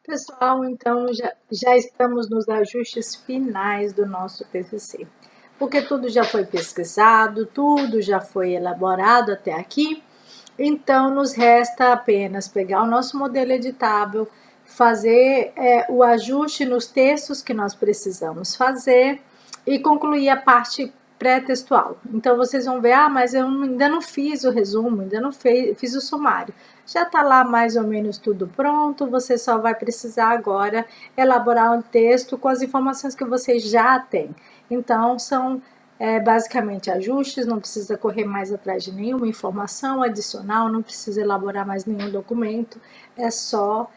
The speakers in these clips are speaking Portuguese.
Pessoal, então já estamos nos ajustes finais do nosso TCC, porque tudo já foi pesquisado, tudo já foi elaborado até aqui, então nos resta apenas pegar o nosso modelo editável, fazer o ajuste nos textos que nós precisamos fazer e concluir a parte pré-textual. Então vocês vão ver, mas eu ainda não fiz o resumo, ainda não fiz o sumário. Já está lá mais ou menos tudo pronto, você só vai precisar agora elaborar um texto com as informações que você já tem. Então são basicamente ajustes, não precisa correr mais atrás de nenhuma informação adicional, não precisa elaborar mais nenhum documento, é só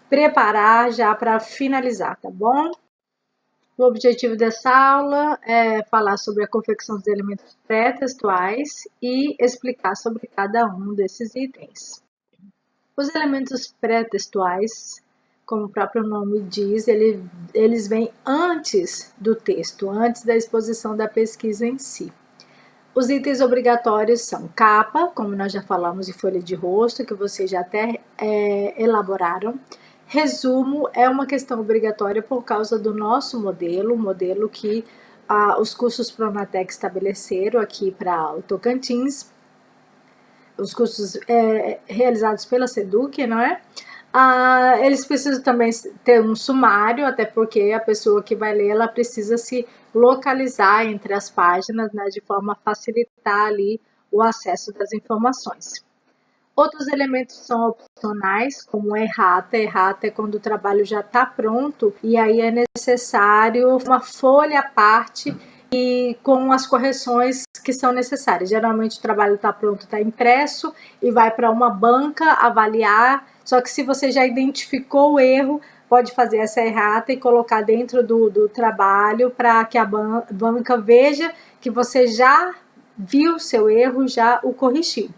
preparar já para finalizar, tá bom? O objetivo dessa aula é falar sobre a confecção dos elementos pré-textuais e explicar sobre cada um desses itens. Os elementos pré-textuais, como o próprio nome diz, eles vêm antes do texto, antes da exposição da pesquisa em si. Os itens obrigatórios são capa, como nós já falamos, e folha de rosto, que vocês já até elaboraram. Resumo é uma questão obrigatória por causa do nosso modelo que os cursos Pronatec estabeleceram aqui para o Tocantins, os cursos realizados pela SEDUC, não é? Eles precisam também ter um sumário, até porque a pessoa que vai ler, ela precisa se localizar entre as páginas, né, de forma a facilitar ali o acesso das informações. Outros elementos são opcionais, como errata. Errata é quando o trabalho já está pronto e aí é necessário uma folha à parte e com as correções que são necessárias. Geralmente o trabalho está pronto, está impresso e vai para uma banca avaliar. Só que se você já identificou o erro, pode fazer essa errata e colocar dentro do trabalho para que a banca veja que você já viu o seu erro, já o corrigiu.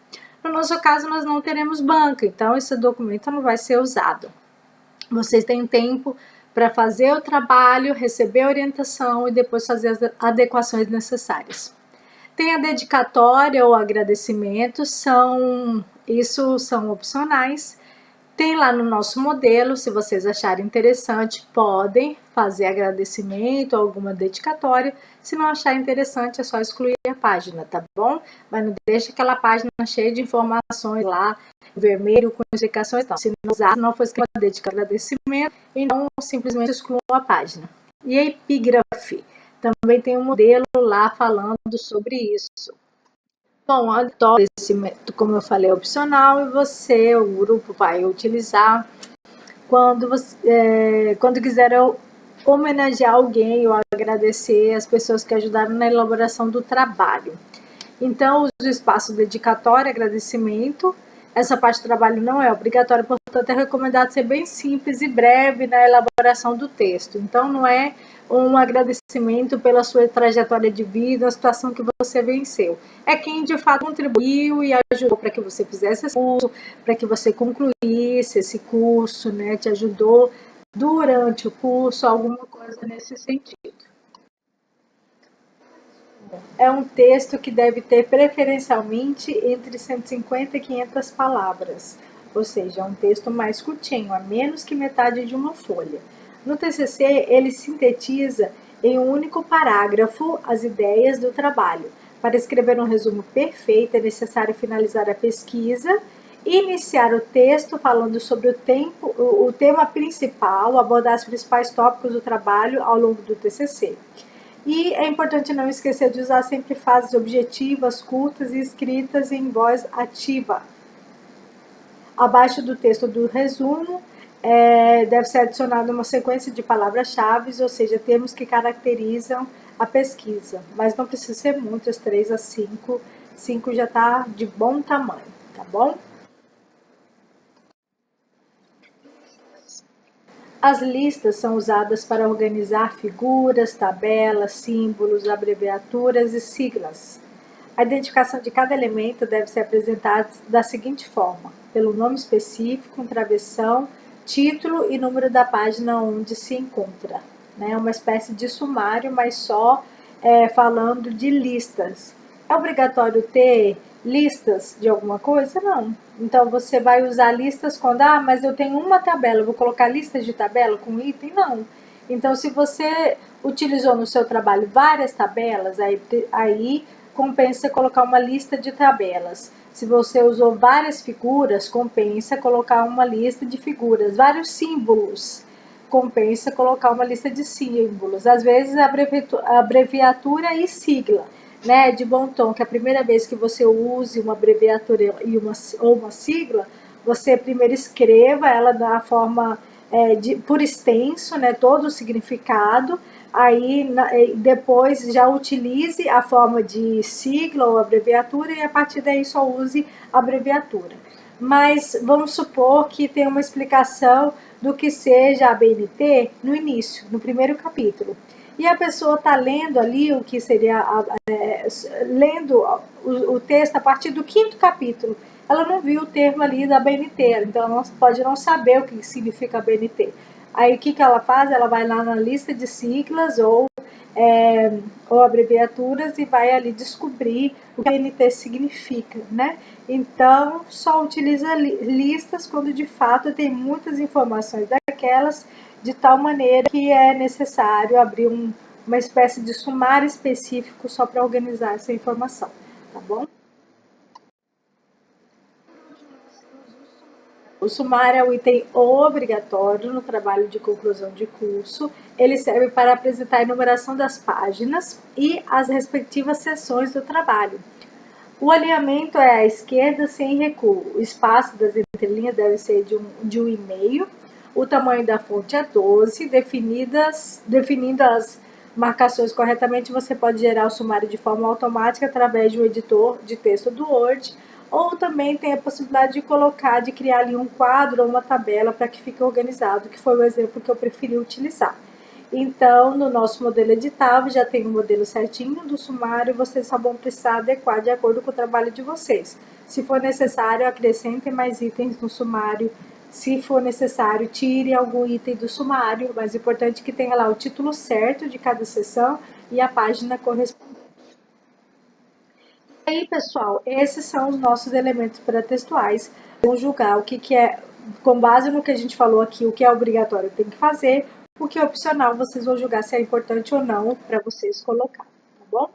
No nosso caso, nós não teremos banca, então esse documento não vai ser usado. Vocês têm tempo para fazer o trabalho, receber a orientação e depois fazer as adequações necessárias. Tem a dedicatória ou agradecimento, são opcionais. Tem lá no nosso modelo, se vocês acharem interessante, podem fazer agradecimento ou alguma dedicatória. Se não achar interessante, é só excluir a página, tá bom? Mas não deixa aquela página cheia de informações lá, vermelho, com explicações. Então, se não for escrito dedicatória de agradecimento, então simplesmente excluam a página. E a epígrafe? Também tem um modelo lá falando sobre isso. Bom, o agradecimento, como eu falei, é opcional e o grupo vai utilizar quando quiser homenagear alguém ou agradecer as pessoas que ajudaram na elaboração do trabalho. Então, uso o espaço dedicatório, agradecimento. Essa parte do trabalho não é obrigatória, portanto, é recomendado ser bem simples e breve na elaboração do texto. Então, não é um agradecimento pela sua trajetória de vida, a situação que você venceu. É quem, de fato, contribuiu e ajudou para que você fizesse esse curso, para que você concluísse esse curso, né? Te ajudou durante o curso, alguma coisa nesse sentido. É um texto que deve ter preferencialmente entre 150 e 500 palavras, ou seja, é um texto mais curtinho, a menos que metade de uma folha. No TCC, ele sintetiza em um único parágrafo as ideias do trabalho. Para escrever um resumo perfeito, é necessário finalizar a pesquisa, iniciar o texto falando sobre o tema principal, abordar os principais tópicos do trabalho ao longo do TCC. E é importante não esquecer de usar sempre frases objetivas, curtas e escritas em voz ativa. Abaixo do texto do resumo, deve ser adicionada uma sequência de palavras-chave, ou seja, termos que caracterizam a pesquisa. Mas não precisa ser muitas, 3 a 5. 5 já está de bom tamanho, tá bom? As listas são usadas para organizar figuras, tabelas, símbolos, abreviaturas e siglas. A identificação de cada elemento deve ser apresentada da seguinte forma: pelo nome específico, travessão, título e número da página onde se encontra. É uma espécie de sumário, mas só falando de listas. É obrigatório ter listas de alguma coisa? Não. Então você vai usar listas quando, mas eu tenho uma tabela, eu vou colocar listas de tabela com item? Não. Então se você utilizou no seu trabalho várias tabelas, aí compensa colocar uma lista de tabelas. Se você usou várias figuras, compensa colocar uma lista de figuras, vários símbolos, compensa colocar uma lista de símbolos. Às vezes abreviatura e sigla, né, de bom tom, que a primeira vez que você use uma abreviatura ou uma sigla, você primeiro escreva ela da forma por extenso, né, todo o significado, aí depois já utilize a forma de sigla ou abreviatura e a partir daí só use a abreviatura. Mas vamos supor que tem uma explicação do que seja a BNT no início, no primeiro capítulo. E a pessoa está lendo ali o que seria, lendo o texto a partir do 5º capítulo. Ela não viu o termo ali da BNT, então ela pode não saber o que significa a BNT. Aí o que ela faz? Ela vai lá na lista de siglas ou abreviaturas e vai ali descobrir o que a BNT significa, né? Então, só utiliza listas quando de fato tem muitas informações daquelas, de tal maneira que é necessário abrir uma espécie de sumário específico só para organizar essa informação, tá bom? O sumário é o item obrigatório no trabalho de conclusão de curso. Ele serve para apresentar a enumeração das páginas e as respectivas seções do trabalho. O alinhamento é à esquerda sem recuo. O espaço das entrelinhas deve ser de 1,5. O tamanho da fonte é 12. Definindo as marcações corretamente, você pode gerar o sumário de forma automática através de um editor de texto do Word, ou também tem a possibilidade de criar ali um quadro ou uma tabela para que fique organizado, que foi o exemplo que eu preferi utilizar. Então, no nosso modelo editável, já tem um modelo certinho do sumário, vocês só vão precisar adequar de acordo com o trabalho de vocês. Se for necessário, acrescentem mais itens no sumário. Se for necessário, tire algum item do sumário, mas é importante que tenha lá o título certo de cada seção e a página correspondente. E aí, pessoal, esses são os nossos elementos pré-textuais. Vamos julgar o que é, com base no que a gente falou aqui, o que é obrigatório tem que fazer, o que é opcional, vocês vão julgar se é importante ou não para vocês colocar, tá bom?